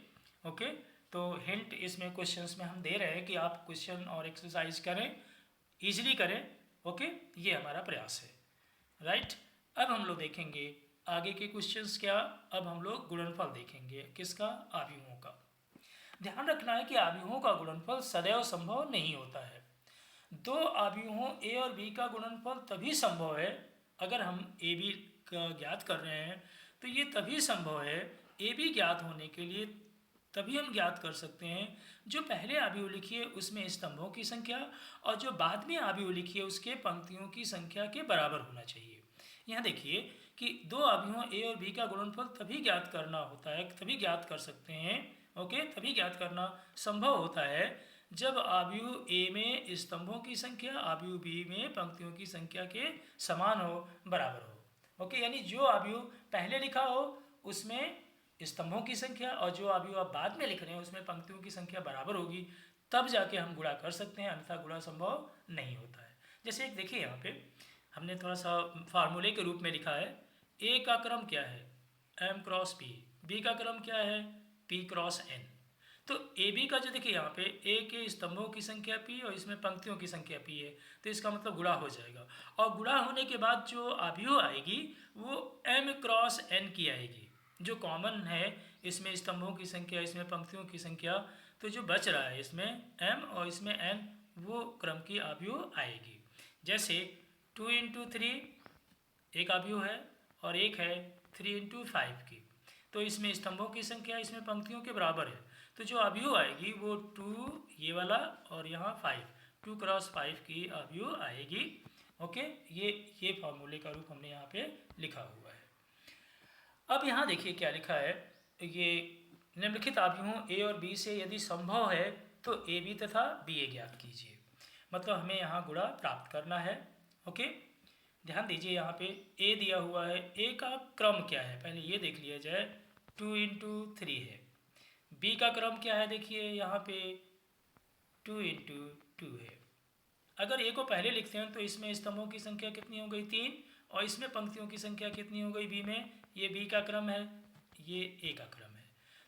ओके, तो हिंट इसमें क्वेश्चंस में हम दे रहे हैं कि आप क्वेश्चन और एक्सरसाइज करें, इजीली करें। ओके, ये हमारा प्रयास है। राइट, अब हम लोग देखेंगे आगे के क्वेश्चंस क्या, अब हम लोग गुणनफल देखेंगे, किसका, आव्यूहों का। ध्यान रखना है कि आव्यूहों का गुणनफल सदैव संभव नहीं होता है। दो आव्यूहों a और b का गुणनफल तभी संभव है, अगर हम a b का ज्ञात कर रहे हैं तो ये तभी संभव है, a b ज्ञात होने के लिए तभी हम ज्ञात कर सकते हैं जो पहले आव्यूह लिखी है उसमें स्तंभों की संख्या और जो बाद में आव्यूह लिखी है उसके पंक्तियों की संख्या के बराबर होना चाहिए। यहाँ देखिए कि दो आव्यूहों a और b का गुणनफल तभी ज्ञात करना होता है, तभी ज्ञात कर सकते हैं। ओके, तभी ज्ञात करना संभव होता है जब आव्यूह a में स्तंभों की संख्या आव्यूह b में पंक्तियों की संख्या के समान हो, बराबर हो। ओके, यानी जो आव्यूह पहले लिखा हो उसमें स्तंभों की संख्या और जो आव्यूह आप बाद में लिख रहे हैं उसमें पंक्तियों की संख्या बराबर होगी, तब जाके हम गुणा कर सकते हैं, अन्यथा गुणा संभव नहीं होता है। जैसे एक देखिए, यहाँ पे हमने थोड़ा सा फार्मूले के रूप में लिखा है, a का क्रम क्या है, m क्रॉस p, b का क्रम क्या है, p क्रॉस n। तो ए बी का जो देखिए यहाँ पे a के स्तंभों की संख्या p और इसमें पंक्तियों की संख्या p है, तो इसका मतलब गुणा हो जाएगा और गुणा होने के बाद जो आव्यूह आएगी वो m क्रॉस n की आएगी, जो कॉमन है इसमें स्तंभों की संख्या इसमें पंक्तियों की संख्या, तो जो बच रहा है इसमें m और इसमें n वो क्रम की अवयव आएगी। जैसे 2 इंटू 3 एक अवयव है और एक है 3 इंटू 5 की, तो इसमें स्तंभों की संख्या इसमें पंक्तियों के बराबर है, तो जो अवयव आएगी वो 2 ये वाला और यहाँ 5, 2 क्रॉस 5 की अवयव आएगी। ओके, ये फॉर्मूले का रूप हमने यहाँ पे लिखा हुआ है। अब यहाँ देखिए क्या लिखा है, ये निम्नलिखित अवयवों ए और बी से यदि संभव है तो ए बी तथा बी ए ज्ञात कीजिए। मतलब हमें यहाँ गुणा प्राप्त करना है। ओके, ध्यान दीजिए यहाँ पे ए दिया हुआ है, ए का क्रम क्या है पहले ये देख लिया जाए, 2 इंटू 3 है। बी का क्रम क्या है देखिए यहाँ पे 2 इंटू 2 है। अगर ए को पहले लिखते हैं तो इसमें स्तंभों की संख्या कितनी हो गई 3, और इसमें पंक्तियों की संख्या कितनी हो गई बी में, ये बी का क्रम है, ये ए का क्रम है।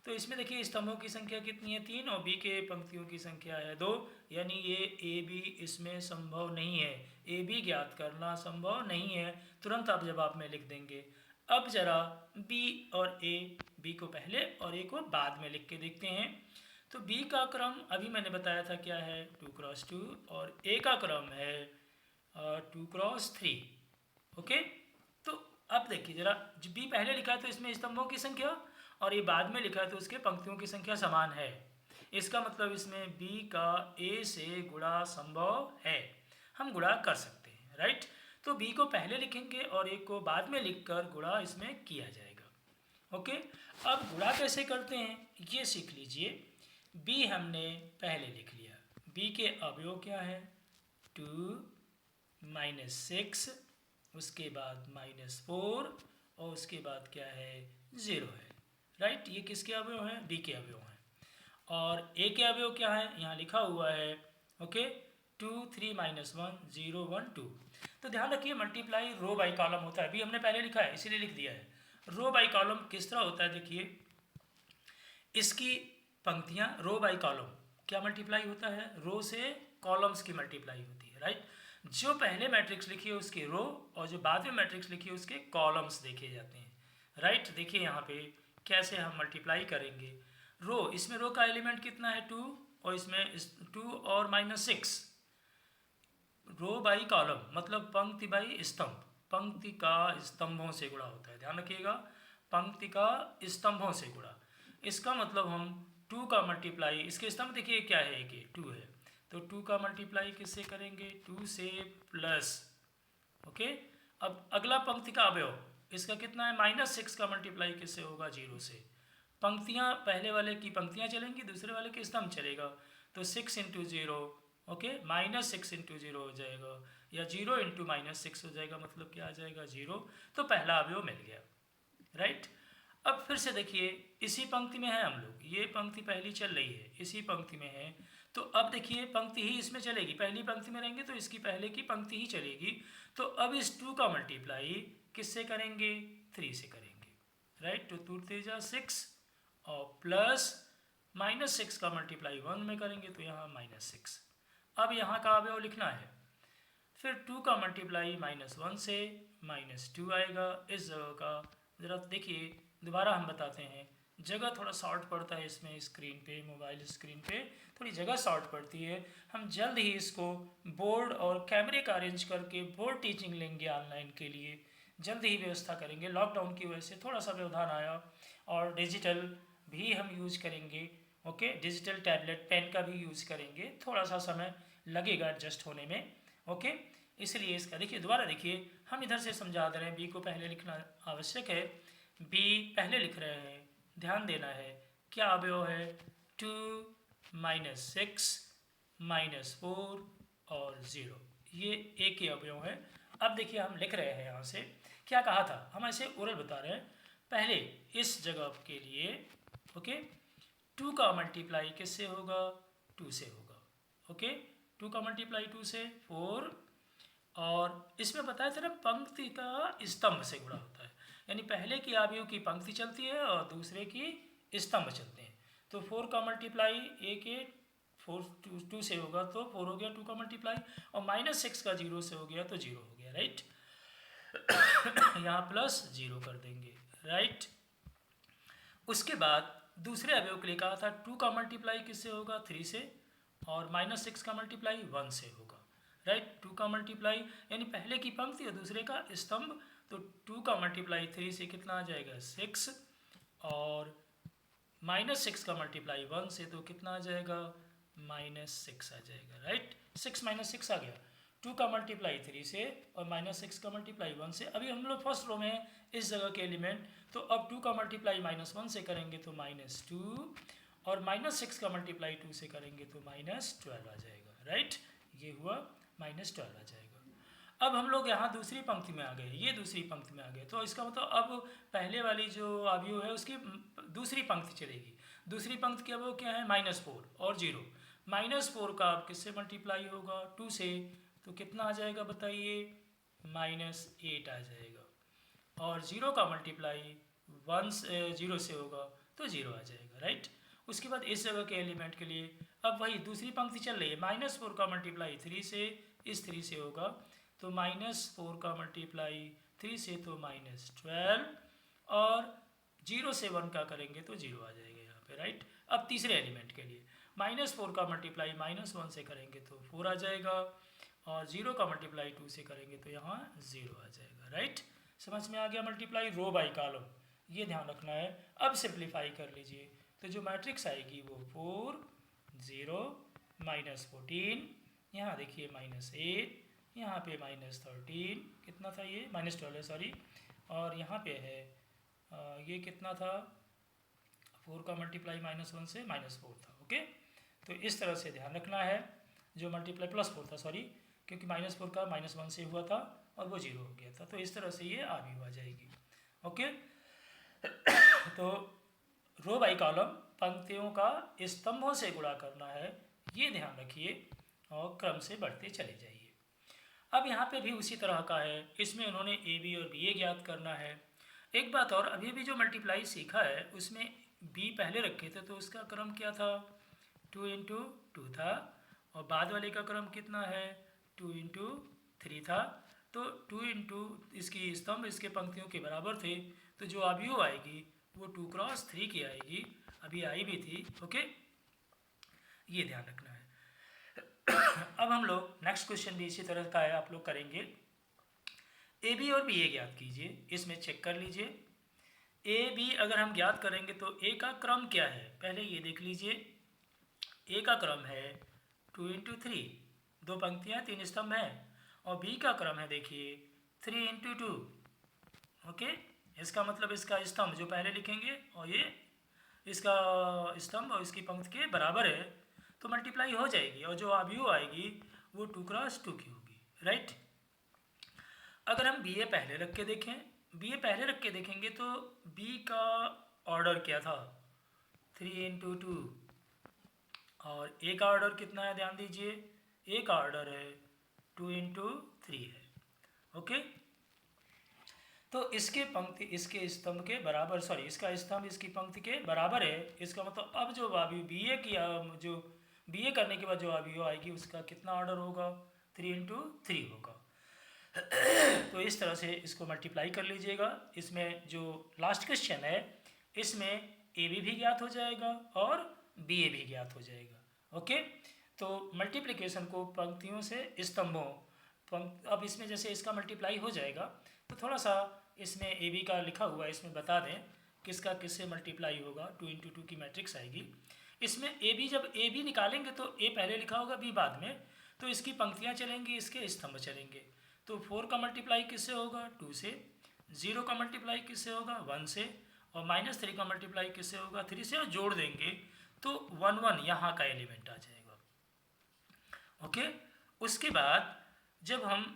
तो इसमें देखिए स्तंभों की संख्या कितनी है 3 और बी के पंक्तियों की संख्या है 2, यानी ये ए बी इसमें संभव नहीं है, ए बी ज्ञात करना संभव नहीं है। तुरंत आप जवाब में लिख देंगे। अब जरा बी और ए, बी को पहले और ए को बाद में लिख के देखते हैं। तो बी का क्रम अभी मैंने बताया था क्या है 2 क्रॉस 2, और ए का क्रम है 2 क्रॉस 3। ओके, तो अब देखिए जरा, बी पहले लिखा है तो इसमें स्तंभों की संख्या, और ये बाद में लिखा है तो उसके पंक्तियों की संख्या समान है। इसका मतलब इसमें बी का ए से गुणा संभव है, हम गुणा कर सकते हैं, राइट। तो बी को पहले लिखेंगे और ए को बाद में लिखकर गुणा इसमें किया जाएगा। ओके, अब गुणा कैसे करते हैं ये सीख लीजिए। बी हमने पहले लिख लिया, बी के अवयव क्या है 2 माइनस 6, उसके बाद -4 और उसके बाद क्या है 0 है, राइट। ये किसके अवयव हैं, बी के अवयव हैं। और ए के अवयव क्या है यहाँ लिखा हुआ है, ओके 2 3 -1 0 1 2। तो ध्यान रखिए मल्टीप्लाई रो बाई कॉलम होता है, बी हमने पहले लिखा है इसीलिए लिख दिया है। रो बाई कॉलम किस तरह होता है देखिए, इसकी पंक्तियाँ रो बाई कॉलम क्या मल्टीप्लाई होता है, रो से कॉलम्स की मल्टीप्लाई होती है, राइट। जो पहले मैट्रिक्स लिखी है उसके रो और जो बाद में मैट्रिक्स लिखी है उसके कॉलम्स देखे जाते हैं, राइट। देखिए यहाँ पे कैसे हम मल्टीप्लाई करेंगे। रो, इसमें रो का एलिमेंट कितना है 2, और इसमें 2 और -6। रो बाई कॉलम मतलब पंक्ति बाई स्तंभ, पंक्ति का स्तंभों से गुणा होता है, ध्यान रखिएगा, पंक्ति का स्तंभों से गुणा। इसका मतलब हम 2 का मल्टीप्लाई, इसके स्तंभ देखिए क्या है, एक 2 है, तो 2 का मल्टीप्लाई किससे करेंगे 2 से प्लस। ओके, अब अगला पंक्ति का अवयव इसका कितना है -6 का मल्टीप्लाई किससे होगा 0 से। पंक्तियाँ पहले वाले की पंक्तियाँ चलेंगी, दूसरे वाले के स्तंभ चलेगा, तो 6 इंटू 0, ओके -6 इंटू 0 हो जाएगा, या 0 इंटू -6 हो जाएगा, मतलब क्या आ जाएगा 0। तो पहला अवयव मिल गया, राइट। अब फिर से देखिए इसी पंक्ति में है हम लोग, ये पंक्ति पहली चल रही है इसी पंक्ति में है, तो अब देखिए पंक्ति ही इसमें चलेगी, पहली पंक्ति में रहेंगे तो इसकी पहले की पंक्ति ही चलेगी। तो अब इस 2 का मल्टीप्लाई किससे करेंगे 3 से करेंगे, राइट। तो 2 3 जा 6 और प्लस -6 का मल्टीप्लाई 1 में करेंगे तो यहाँ -6। अब यहाँ का अवयव लिखना है, फिर 2 का मल्टीप्लाई -1 से -2 आएगा। इस जगह का ज़रा देखिए, दोबारा हम बताते हैं, जगह थोड़ा शॉर्ट पड़ता है इसमें, स्क्रीन पे मोबाइल स्क्रीन पे थोड़ी जगह शॉर्ट पड़ती है। हम जल्द ही इसको बोर्ड और कैमरे का अरेंज करके बोर्ड टीचिंग लेंगे ऑनलाइन के लिए, जल्द ही व्यवस्था करेंगे। लॉकडाउन की वजह से थोड़ा सा व्यवधान आया, और डिजिटल भी हम यूज करेंगे, ओके डिजिटल टैबलेट पेन का भी यूज़ करेंगे, थोड़ा सा समय लगेगा एडजस्ट होने में, ओके। इसलिए इसका देखिए दोबारा देखिए, हम इधर से समझा दे रहे हैं, बी को पहले लिखना आवश्यक है, बी पहले लिख रहे हैं, ध्यान देना है क्या अवयव है 2 -6 -4 और 0, ये ए के अवयव है। अब देखिए हम लिख रहे हैं यहाँ से, क्या कहा था हम ऐसे ओरल बता रहे हैं, पहले इस जगह के लिए ओके 2 का मल्टीप्लाई किससे होगा 2 से होगा, ओके 2 का मल्टीप्लाई 2 से 4, और इसमें बताया था ना पंक्ति का स्तंभ से गुणा होता है, यानी पहले की अवयव की पंक्ति चलती है और दूसरे की स्तंभ चलते हैं। तो 4 का मल्टीप्लाई ए के 4 2 से होगा तो 4 हो गया 2 का मल्टीप्लाई, और -6 का 0 से हो गया तो 0 हो गया, राइट। यहाँ प्लस 0 कर देंगे, राइट। उसके बाद दूसरे अवयव के लिए कहा था 2 का मल्टीप्लाई किससे होगा 3 से, और -6 का मल्टीप्लाई 1 से होगा, राइट। 2 का मल्टीप्लाई यानी पहले की पंक्ति और दूसरे का स्तंभ, तो 2 का मल्टीप्लाई 3 से कितना आ जाएगा 6, और -6 का मल्टीप्लाई 1 से तो कितना आ जाएगा -6 आ जाएगा, राइट। 6 -6 आ गया। 2 का मल्टीप्लाई 3 से और -6 का मल्टीप्लाई 1 से। अभी हम लोग फर्स्ट रो में इस जगह के एलिमेंट, तो अब 2 का मल्टीप्लाई -1 से करेंगे तो -2, और -6 का मल्टीप्लाई 2 से करेंगे तो -12 आ जाएगा, राइट। ये हुआ -12 आ जाएगा। अब हम लोग यहाँ दूसरी पंक्ति में आ गए, ये दूसरी पंक्ति में आ गए, तो इसका मतलब अब पहले वाली जो अवयव है उसकी दूसरी पंक्ति चलेगी। दूसरी पंक्ति की अवयव क्या है -4 और 0। -4 का अब किससे मल्टीप्लाई होगा 2 से, तो कितना आ जाएगा बताइए -8 आ जाएगा, और 0 का मल्टीप्लाई 0 से होगा तो 0 आ जाएगा, राइट। उसके बाद इस जगह के एलिमेंट के लिए अब वही दूसरी पंक्ति चल रही है। -4 का मल्टीप्लाई 3 से, इस 3 से होगा तो -4 का मल्टीप्लाई 3 से तो -12, और 0 से 1 का करेंगे तो 0 आ जाएगा यहाँ पे, राइट। अब तीसरे एलिमेंट के लिए -4 का मल्टीप्लाई -1 से करेंगे तो 4 आ जाएगा, और 0 का मल्टीप्लाई 2 से करेंगे तो यहाँ 0 आ जाएगा, राइट। समझ में आ गया मल्टीप्लाई रो बाई कॉलम, ये ध्यान रखना है। अब सिंप्लीफाई कर लीजिए, तो जो मैट्रिक्स आएगी वो 4 0 -14, यहाँ देखिए -8, यहाँ पे -13, कितना था ये -12 सॉरी, और यहाँ पे है ये कितना था 4 का मल्टीप्लाई -1 से -4 था, ओके। तो इस तरह से ध्यान रखना है, जो मल्टीप्लाई +4 था सॉरी, क्योंकि -4 का -1 से हुआ था और वो 0 हो गया था, तो इस तरह से ये आगे आ जाएगी, ओके। तो रो बाई कॉलम पंक्तियों का स्तंभों से गुणा करना है, ये ध्यान रखिए, और क्रम से बढ़ते चले जाइए। अब यहाँ पे भी उसी तरह का है, इसमें उन्होंने ए बी और बी ए ज्ञात करना है। एक बात और, अभी भी जो मल्टीप्लाई सीखा है उसमें बी पहले रखे थे, तो उसका क्रम क्या था 2 × 2 था, और बाद वाले का क्रम कितना है 2 × 3 था। तो 2 × इसकी स्तंभ इसके पंक्तियों के बराबर थे, तो जो अवयव आएगी वो 2 × 3 की आएगी, अभी आई भी थी, ओके। ये ध्यान रखना है। अब हम लोग नेक्स्ट क्वेश्चन भी इसी तरह का है, आप लोग करेंगे। ए बी और बी ए ज्ञात कीजिए, इसमें चेक कर लीजिए। ए बी अगर हम ज्ञात करेंगे तो ए का क्रम क्या है, पहले ये देख लीजिए। ए का क्रम है 2 × 3, 2 पंक्तियाँ 3 स्तंभ हैं, और बी का क्रम है देखिए 3 × 2, ओके। इसका मतलब इसका स्तंभ जो पहले लिखेंगे और ये इसका स्तंभ और इसकी पंक्ति के बराबर है, तो मल्टीप्लाई हो जाएगी, और जो अवयव आएगी वो 2 × 2 की होगी, राइट। अगर हम बी ए पहले रख के देखें, बी ए पहले रख के देखेंगे तो बी का ऑर्डर क्या था 3 × 2, और ए का ऑर्डर कितना है ध्यान दीजिए, ए का ऑर्डर है 2 × 3 है, ओके। तो इसके पंक्ति इसके स्तंभ के बराबर, सॉरी इसका स्तंभ इसकी पंक्ति के बराबर है, इसका मतलब अब जो अवयव बी ए की जो बी ए करने के बाद जो अवयव आएगी उसका कितना ऑर्डर होगा 3 × 3 होगा। तो इस तरह से इसको मल्टीप्लाई कर लीजिएगा। इसमें जो लास्ट क्वेश्चन है इसमें ए बी भी ज्ञात हो जाएगा और बी ए भी ज्ञात हो जाएगा, ओके। तो मल्टीप्लिकेशन को पंक्तियों से स्तंभों, अब इसमें जैसे इसका मल्टीप्लाई हो जाएगा तो थोड़ा सा इसमें ए बी का लिखा हुआ है, इसमें बता दें किसका किससे मल्टीप्लाई होगा। 2 × 2 की मैट्रिक्स आएगी, इसमें ए बी जब ए बी निकालेंगे तो ए पहले लिखा होगा बी बाद में, तो इसकी पंक्तियाँ चलेंगी इसके स्तंभ चलेंगे। तो 4 का मल्टीप्लाई किससे होगा 2 से, 0 का मल्टीप्लाई किससे होगा 1 से, और -3 का मल्टीप्लाई किससे होगा 3 से, और जोड़ देंगे तो 1 1 यहाँ का एलिमेंट आ जाएगा, ओके। उसके बाद जब हम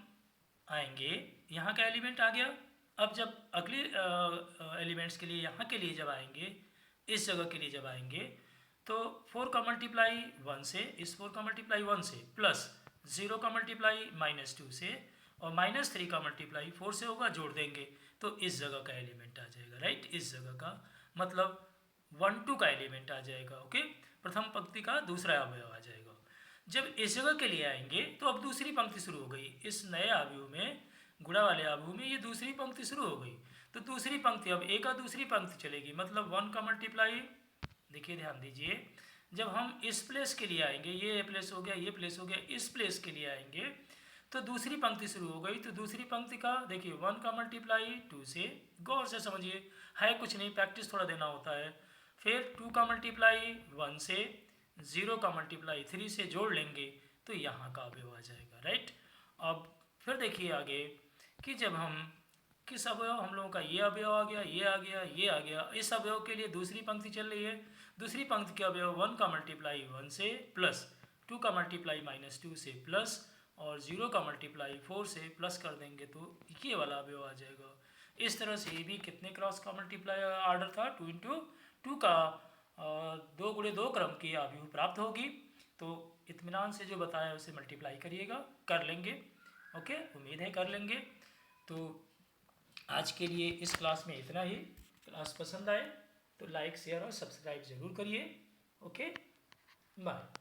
आएंगे यहाँ का एलिमेंट आ गया। अब जब अगले एलिमेंट्स के लिए यहाँ के लिए जब आएंगे, इस जगह के लिए जब आएंगे तो 4 का मल्टीप्लाई 1 से, इस 4 का मल्टीप्लाई 1 से, प्लस 0 का मल्टीप्लाई -2 से, और -3 का मल्टीप्लाई 4 से होगा, जोड़ देंगे तो इस जगह का एलिमेंट आ जाएगा, राइट। इस जगह का मतलब 1 2 का एलिमेंट आ जाएगा, ओके। प्रथम पंक्ति का दूसरा अवयव आ जाएगा। जब इस जगह के लिए आएंगे तो अब दूसरी पंक्ति शुरू हो गई, इस नए अवयव में, गुणा वाले अवयव में ये दूसरी पंक्ति शुरू हो गई। तो दूसरी पंक्ति अब ए का दूसरी पंक्ति चलेगी, मतलब 1 का मल्टीप्लाई, देखिए ध्यान दीजिए, जब हम इस प्लेस के लिए आएंगे, ये प्लेस हो गया, ये प्लेस हो गया, इस प्लेस के लिए आएंगे तो दूसरी पंक्ति शुरू हो गई। तो दूसरी पंक्ति का देखिए 1 का मल्टीप्लाई 2 से, गौर से समझिए, है कुछ नहीं, प्रैक्टिस थोड़ा देना होता है। फिर 2 का मल्टीप्लाई 1 से, 0 का मल्टीप्लाई 3 से जोड़ लेंगे तो यहाँ का अवयव आ जाएगा, राइट। अब फिर देखिए आगे कि जब हम किस अवयव, हम लोगों का ये अवयव आ गया, ये आ गया, ये आ गया, इस अवयव के लिए दूसरी पंक्ति चल रही है। दूसरी पंक्ति के अवयव 1 का मल्टीप्लाई 1 से प्लस, 2 का मल्टीप्लाई -2 से प्लस, और 0 का मल्टीप्लाई 4 से प्लस कर देंगे तो ये वाला अवयव आ जाएगा। इस तरह से ये भी कितने क्रॉस का मल्टीप्लाई आर्डर था, 2 × 2 का 2 × 2 क्रम की अवयव प्राप्त होगी। तो इत्मीनान से जो बताया उसे मल्टीप्लाई करिएगा, कर लेंगे, ओके, उम्मीद है कर लेंगे। तो आज के लिए इस क्लास में इतना ही। क्लास पसंद आए तो लाइक, शेयर और सब्सक्राइब ज़रूर करिए। Okay, bye.